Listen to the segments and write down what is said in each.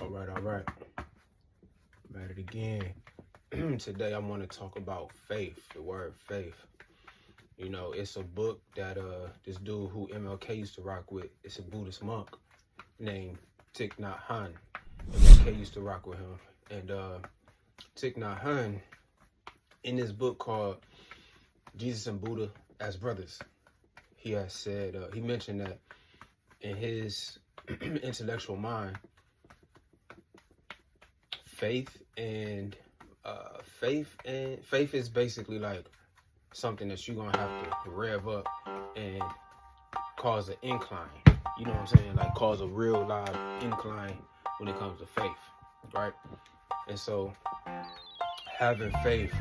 All right. I'm at it again. Today I want to talk about faith, the word faith. You know, it's a book that this dude who MLK used to rock with, it's a Buddhist monk named Thich Nhat Hanh. MLK used to rock with him. And Thich Nhat Hanh, in this book called Jesus and Buddha as Brothers, he has said, he mentioned that in his intellectual mind, faith is basically like something that you're gonna have to rev up and cause an incline. You know what I'm saying? Like cause a real live incline when it comes to faith, right? And so having faith,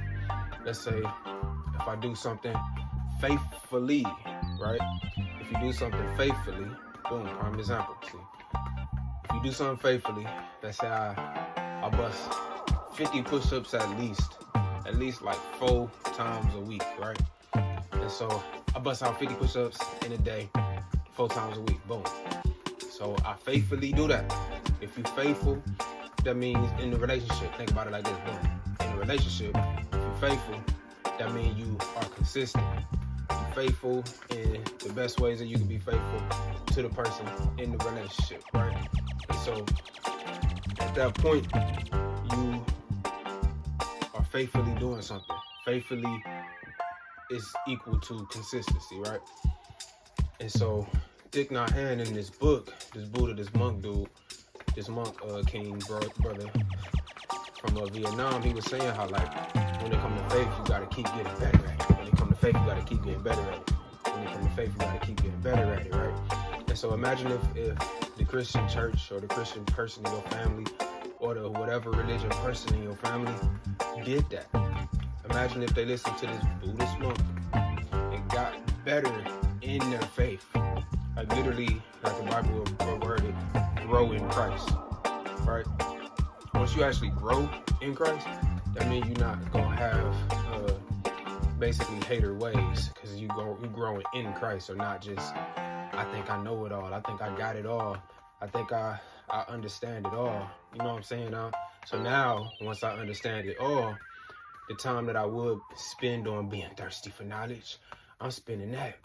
let's say if I do something faithfully, right? If you do something faithfully, boom, prime example. See, if you do something faithfully, let's say I bust 50 push-ups at least like 4 times a week, right? And so I bust out 50 push-ups in a day, 4 times a week, boom. So I faithfully do that. If you're faithful, that means in the relationship, think about it like this, boom. In a relationship, if you're faithful, that means you are consistent. You're faithful in the best ways that you can be faithful to the person in the relationship, right? And so at that point, you are faithfully doing something. Faithfully is equal to consistency, right? And so Thich Nhat Hanh in this book, this Buddha, this monk king brother from Vietnam, he was saying how like when it comes to faith, you gotta keep getting better at it. When it comes to faith, you gotta keep getting better at it. When it comes to faith, you gotta keep getting better at it, right? And so imagine if the Christian church or the Christian person in your family or the whatever religion person in your family did that. Imagine if they listened to this Buddhist monk and got better in their faith. Like literally, like the Bible will word it, grow in Christ, right? Once you actually grow in Christ, that means you're not gonna have basically hater ways, because you growing in Christ, or not just I think I know it all, I think I got it all, I think I understand it all. You know what I'm saying? So now, once I understand it all, the time that I would spend on being thirsty for knowledge, I'm spending that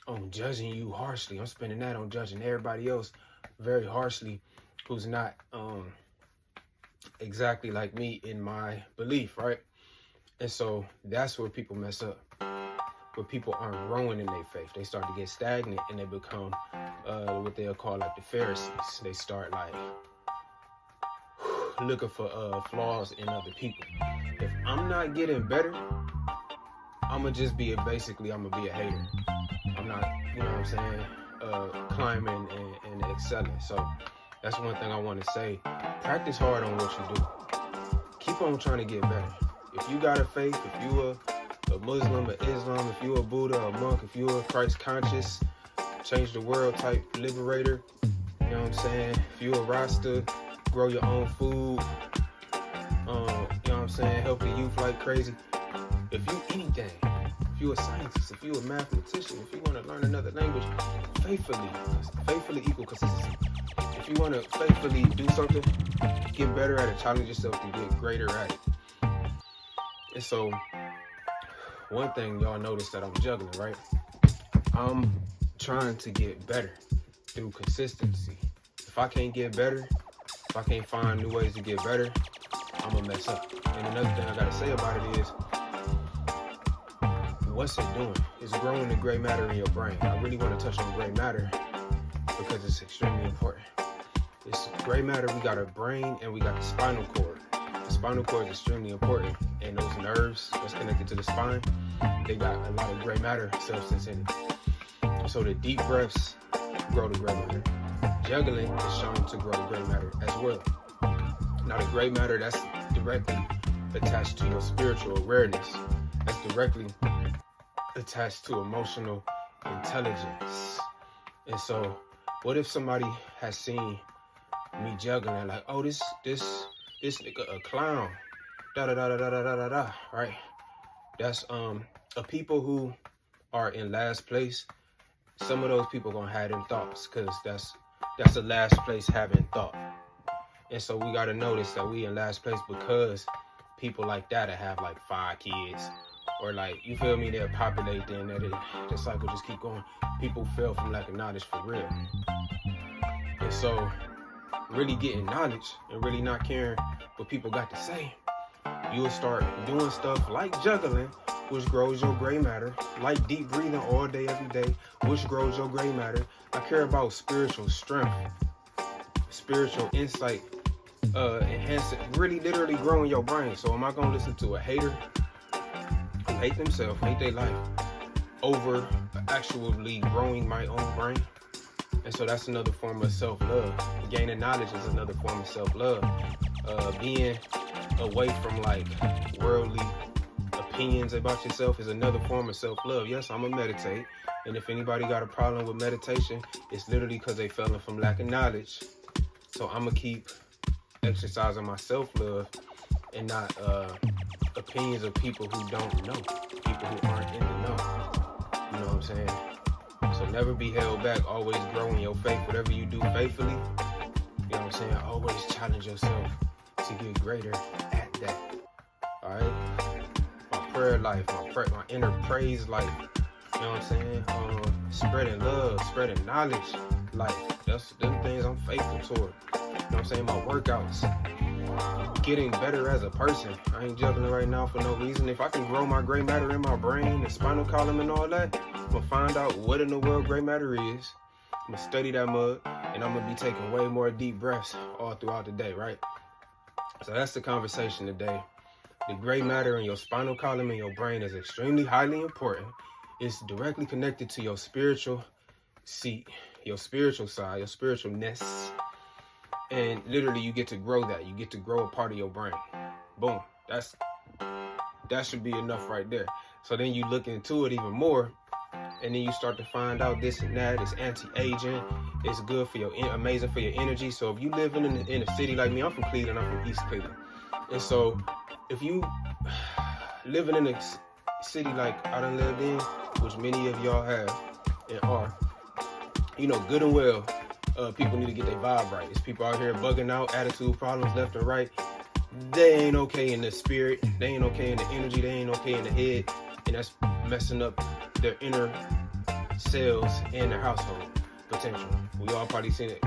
on judging you harshly. I'm spending that on judging everybody else very harshly who's not exactly like me in my belief, right? And so that's where people mess up. Where people aren't growing in their faith. They start to get stagnant and they become what they'll call like the Pharisees. They start like looking for flaws in other people. If I'm not getting better, I'm gonna be a hater. I'm not, you know what I'm saying, climbing and excelling. So that's one thing I want to say. Practice hard on what you do. Keep on trying to get better. If you got a faith, if you a Muslim, a Islam, if you a Buddha, a monk, if you a Christ conscious, change the world type liberator, you know what I'm saying? If you a Rasta, grow your own food, you know what I'm saying? Help the youth like crazy. If you anything, if you a scientist, if you a mathematician, if you want to learn another language, faithfully equal consistency. If you want to faithfully do something, get better at it, challenge yourself to get greater at it. And so, one thing y'all notice that I'm juggling, right? I'm trying to get better through consistency. If I can't get better, if I can't find new ways to get better, I'm gonna mess up. And another thing I gotta say about it is, what's it doing? It's growing the gray matter in your brain. I really want to touch on gray matter because it's extremely important. It's gray matter, we got a brain and we got the spinal cord. The spinal cord is extremely important, and those nerves that's connected to the spine, they got a lot of gray matter substance in it. So the deep breaths grow the gray matter. Juggling is shown to grow the gray matter as well. Now the gray matter, that's directly attached to your spiritual awareness. That's directly attached to emotional intelligence. And so what if somebody has seen me juggling, like, oh, this nigga a clown, right? That's people who are in last place. Some of those people gonna have them thoughts, because that's the last place having thought. And so we got to notice that we in last place because people like that have like 5 kids, or like, you feel me, they'll populate, then the cycle just keep going. People fell from lack of knowledge for real. And so really getting knowledge and really not caring what people got to say, you'll start doing stuff like juggling, which grows your gray matter, like deep breathing all day, every day, which grows your gray matter. I care about spiritual strength, spiritual insight, enhancing, really literally growing your brain. So am I going to listen to a hater who hate themselves, hate their life, over actually growing my own brain? And so that's another form of self-love. Gaining knowledge is another form of self-love. Being away from like worldly opinions about yourself is another form of self-love. Yes, I'm gonna meditate. And if anybody got a problem with meditation, it's literally because they fell from lack of knowledge. So I'm gonna keep exercising my self-love and not opinions of people who don't know, people who aren't in the know. You know what I'm saying? So never be held back. Always grow in your faith. Whatever you do faithfully, you know what I'm saying? Always challenge yourself to get greater at that. All right? My prayer life, my inner praise life. You know what I'm saying? Spreading love, spreading knowledge life. That's them things I'm faithful toward. You know what I'm saying? My workouts. Getting better as a person. I ain't juggling right now for no reason. If I can grow my gray matter in my brain, the spinal column and all that, I'm gonna find out what in the world gray matter is. I'm gonna study that mug, and I'm gonna be taking way more deep breaths all throughout the day, right? So that's the conversation today. The gray matter in your spinal column and your brain is extremely highly important. It's directly connected to your spiritual seat, your spiritual side, your spiritualness. And literally you get to grow that. You get to grow a part of your brain. Boom. That should be enough right there. So then you look into it even more, and then you start to find out this and that. It's anti-aging. It's good for amazing for your energy. So if you live in a city like me, I'm from Cleveland. I'm from East Cleveland. And so if you living in a city like I done lived in, which many of y'all have and are, you know good and well, people need to get their vibe right. It's people out here bugging out, attitude problems left and right. They ain't okay in the spirit. They ain't okay in the energy. They ain't okay in the head. And that's messing up their inner cells and their household potential. We all probably seen it,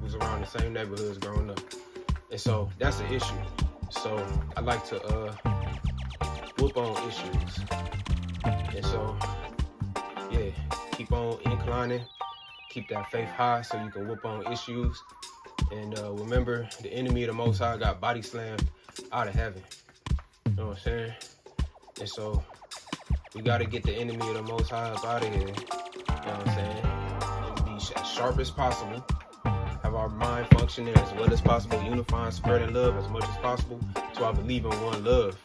was around the same neighborhoods growing up. And so that's an issue. So I like to whoop on issues. And so, yeah, keep on inclining. Keep that faith high so you can whoop on issues. And remember, the enemy of the Most High got body slammed out of heaven. You know what I'm saying? And so we got to get the enemy of the Most High up out of here. You know what I'm saying? And be as sharp as possible. Have our mind functioning as well as possible. Unifying, spreading love as much as possible. So I believe in one love.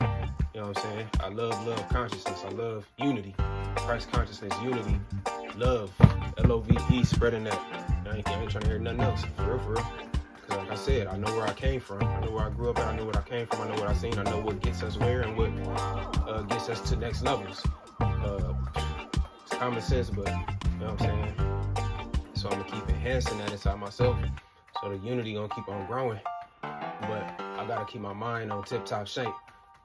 You know what I'm saying? I love consciousness. I love unity. Christ consciousness, unity, love, L-O-V-E, spreading that. I ain't trying to hear nothing else. For real. Because like I said, I know where I came from. I know where I grew up at. I know what I came from. I know what I seen. I know what gets us where and what gets us to next levels. It's common sense, but you know what I'm saying? So I'm going to keep enhancing that inside myself. So the unity going to keep on growing. But I got to keep my mind on tip-top shape.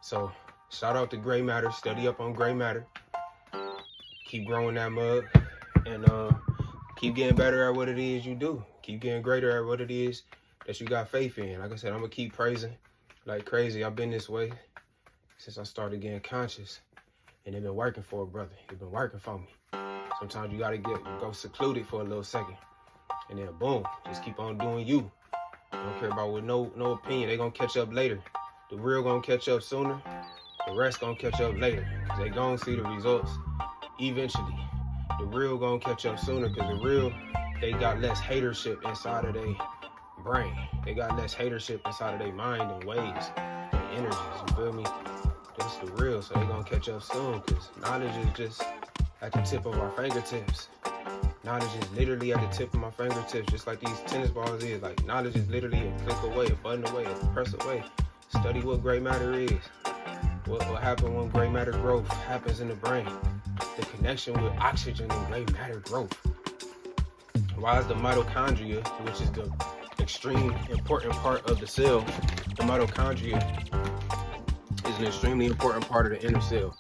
So shout out to gray matter. Study up on gray matter. Keep growing that mug. And keep getting better at what it is you do. Keep getting greater at what it is that you got faith in. Like I said, I'm going to keep praising like crazy. I've been this way since I started getting conscious. And it been working for a brother. It been working for me. Sometimes you got to go secluded for a little second. And then boom, just keep on doing you. Don't care about what no opinion. They going to catch up later. The real going to catch up sooner. The rest going to catch up later. Because they going to see the results eventually. The real gonna catch up sooner, because the real, they got less hatership inside of their brain. They got less hatership inside of their mind and ways and energies, you feel me? That's the real, so they gonna catch up soon, because knowledge is just at the tip of our fingertips. Knowledge is literally at the tip of my fingertips, just like these tennis balls is. Like, knowledge is literally a click away, a button away, a press away. Study what gray matter is. What happens when gray matter growth happens in the brain. The connection with oxygen and gray matter growth. Why is the mitochondria, which is the extreme important part of the cell. The mitochondria is an extremely important part of the inner cell,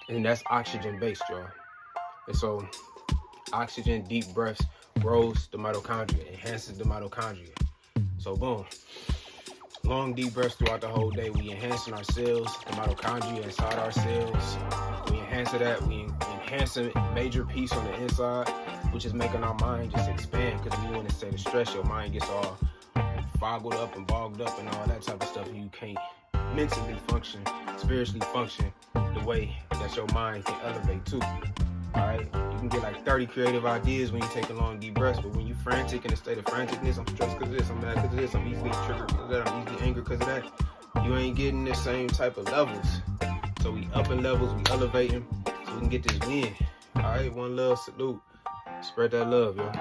and that's oxygen based, y'all. And so oxygen, deep breaths, grows the mitochondria, enhances the mitochondria. So boom, long deep breaths throughout the whole day. We enhancing our cells, the mitochondria inside our cells. We enhance that. We enhance a major piece on the inside, which is making our mind just expand. Because when you in a state of stress, your mind gets all foggled up and bogged up and all that type of stuff. You can't mentally function, spiritually function the way that your mind can elevate to. All right, you can get like 30 creative ideas when you take a long deep breath, but when you frantic, in a state of franticness, I'm stressed because of this, I'm mad because of this, I'm easily triggered because of that, I'm easily angry because of that, you ain't getting the same type of levels. So we upping levels, we elevating, so we can get this win. All right, one love, salute, spread that love, yo.